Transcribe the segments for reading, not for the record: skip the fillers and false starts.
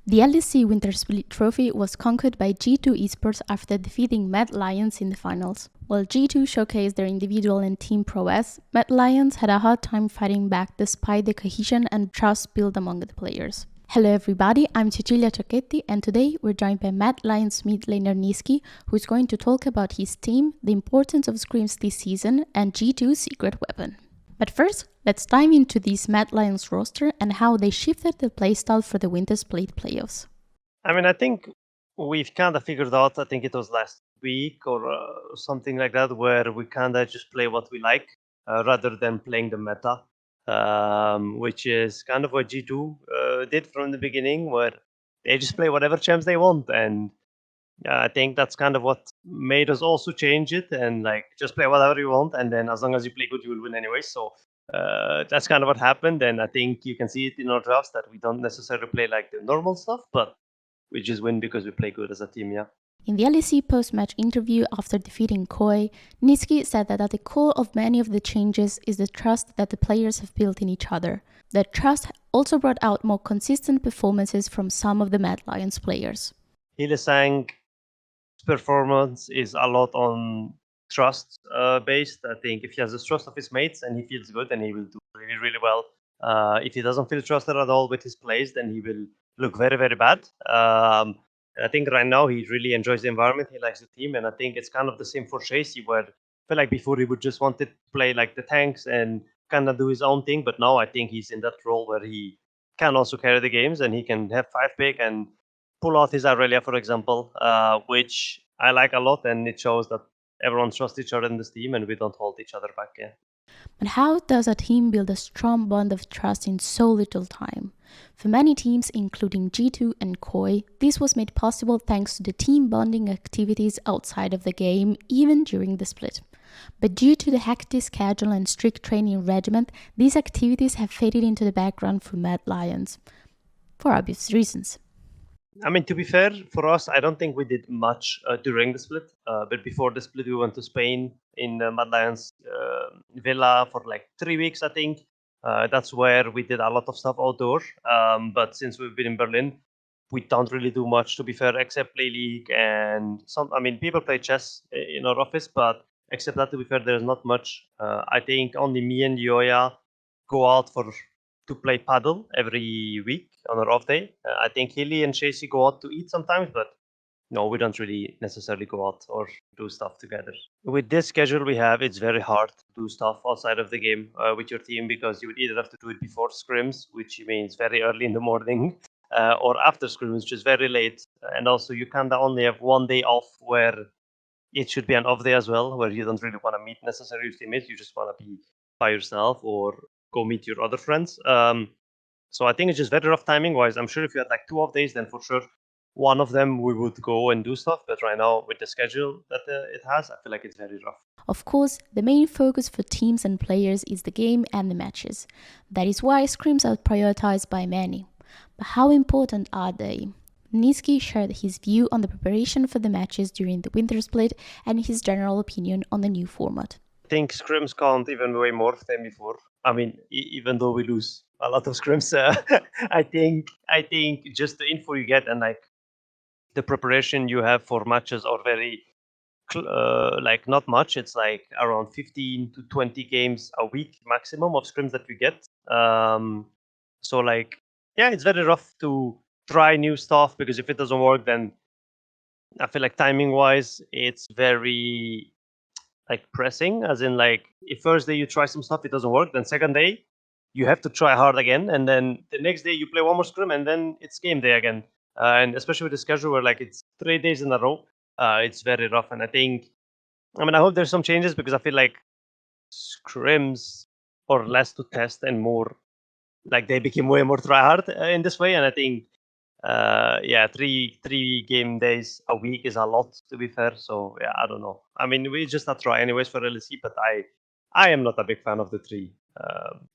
The LEC Winter Split trophy was conquered by G2 Esports after defeating Mad Lions in the finals. While G2 showcased their individual and team prowess, Mad Lions had a hard time fighting back despite the cohesion and trust built among the players. Hello everybody, I'm Cecilia Ciocchetti and today we're joined by Mad Lions mid laner Nisqy, who is going to talk about his team, the importance of scrims this season, and G2's secret weapon. But first, let's dive into this Mad Lions roster and how they shifted the playstyle for the Winter Split playoffs. I think we've kind of figured out, I think it was last week or something like that, where we kind of just play what we like rather than playing the meta, which is kind of what G2 did from the beginning, where they just play whatever champs they want. And I think that's kind of what made us also change it and like just play whatever you want. And then as long as you play good, you will win anyway. So that's kind of what happened. And I think you can see it in our drafts that we don't necessarily play like the normal stuff, but we just win because we play good as a team, yeah. In the LEC post-match interview after defeating Koi, Nisqy said that at the core of many of the changes is the trust that the players have built in each other. That trust also brought out more consistent performances from some of the Mad Lions players. Hillesang's performance is a lot on trust based. I think if he has the trust of his mates and he feels good, then he will do really, really well. If he doesn't feel trusted at all with his plays, then he will look very, very bad. I think right now he really enjoys the environment. He likes the team, and I think it's kind of the same for Chasey, where I feel like before he would just want to play like the tanks and kind of do his own thing, but now I think he's in that role where he can also carry the games and he can have 5 pick and pull out his Aurelia, for example, which I like a lot, and it shows that everyone trusts each other in this team and we don't hold each other back. Yeah. But how does a team build a strong bond of trust in so little time? For many teams, including G2 and Koi, this was made possible thanks to the team bonding activities outside of the game, even during the split. But due to the hectic schedule and strict training regimen, these activities have faded into the background for Mad Lions, for obvious reasons. To be fair, for us, I don't think we did much during the split. But before the split, we went to Spain in Mad Lions villa for like 3 weeks, I think. That's where we did a lot of stuff outdoor. But since we've been in Berlin, we don't really do much, to be fair, except play League and some. People play chess in our office, but except that, to be fair, there's not much. I think only me and Yoya go out to play paddle every week on our off day. I think Hilly and Chasey go out to eat sometimes, but no, we don't really necessarily go out or do stuff together. With this schedule we have, it's very hard to do stuff outside of the game with your team, because you would either have to do it before scrims, which means very early in the morning, or after scrims, which is very late. And also, you kind of only have one day off, where it should be an off day as well, where you don't really want to meet necessarily your teammates. You just want to be by yourself or go meet your other friends. So I think it's just very rough timing wise. I'm sure if you had like 2 off days, then for sure one of them we would go and do stuff. But right now, with the schedule that it has, I feel like it's very rough. Of course, the main focus for teams and players is the game and the matches. That is why scrims are prioritized by many. But how important are they? Nisqy shared his view on the preparation for the matches during the Winter Split and his general opinion on the new format. I think scrims count even way more than before. Even though we lose a lot of scrims, I think just the info you get and like the preparation you have for matches are very like not much. It's like around 15 to 20 games a week maximum of scrims that we get. So like, yeah, it's very rough to try new stuff, because if it doesn't work, then I feel like timing wise, it's very like pressing, as in like if first day you try some stuff, it doesn't work, then second day you have to try hard again, and then the next day you play one more scrim, and then it's game day again. And especially with the schedule where like it's 3 days in a row, it's very rough. And I hope there's some changes, because I feel like scrims are less to test and more like they became way more try hard in this way. And I think yeah, three game days a week is a lot, to be fair. So yeah, I don't know. We just not try anyways for LEC, but I am not a big fan of the 3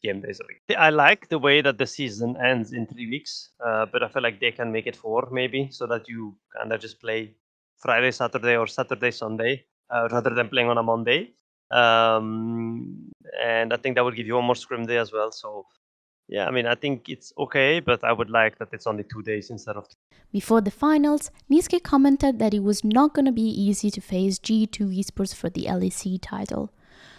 game days a week. I like the way that the season ends in 3 weeks, but I feel like they can make it 4 maybe, so that you kind of just play Friday, Saturday, or Saturday, Sunday, rather than playing on a Monday. And I think that would give you one more scrim day as well. So Yeah, I mean, I think it's okay, but I would like that it's only 2 days instead of 3. Before the finals, Nisqy commented that it was not going to be easy to face G2 Esports for the LEC title.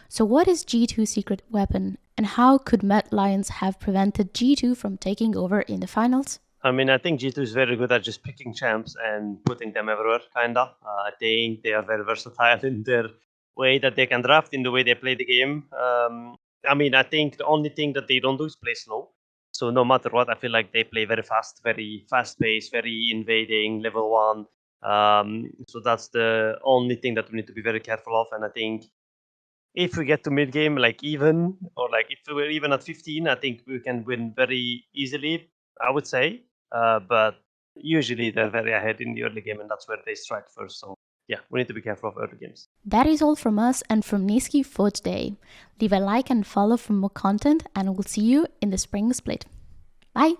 So what is G2's secret weapon, and how could Mad Lions have prevented G2 from taking over in the finals? I mean, I think G2 is very good at just picking champs and putting them everywhere, kinda. I think they are very versatile in their way that they can draft, in the way they play the game. I mean, I think the only thing that they don't do is play slow. So no matter what, I feel like they play very fast, very fast-paced, very invading, level 1. So that's the only thing that we need to be very careful of. And I think if we get to mid game, like even, or like if we were even at 15, I think we can win very easily, I would say. But usually they're very ahead in the early game, and that's where they strike first. So yeah, we need to be careful of early games. That is all from us and from Nisqy for today. Leave a like and follow for more content, and we'll see you in the spring split. Bye!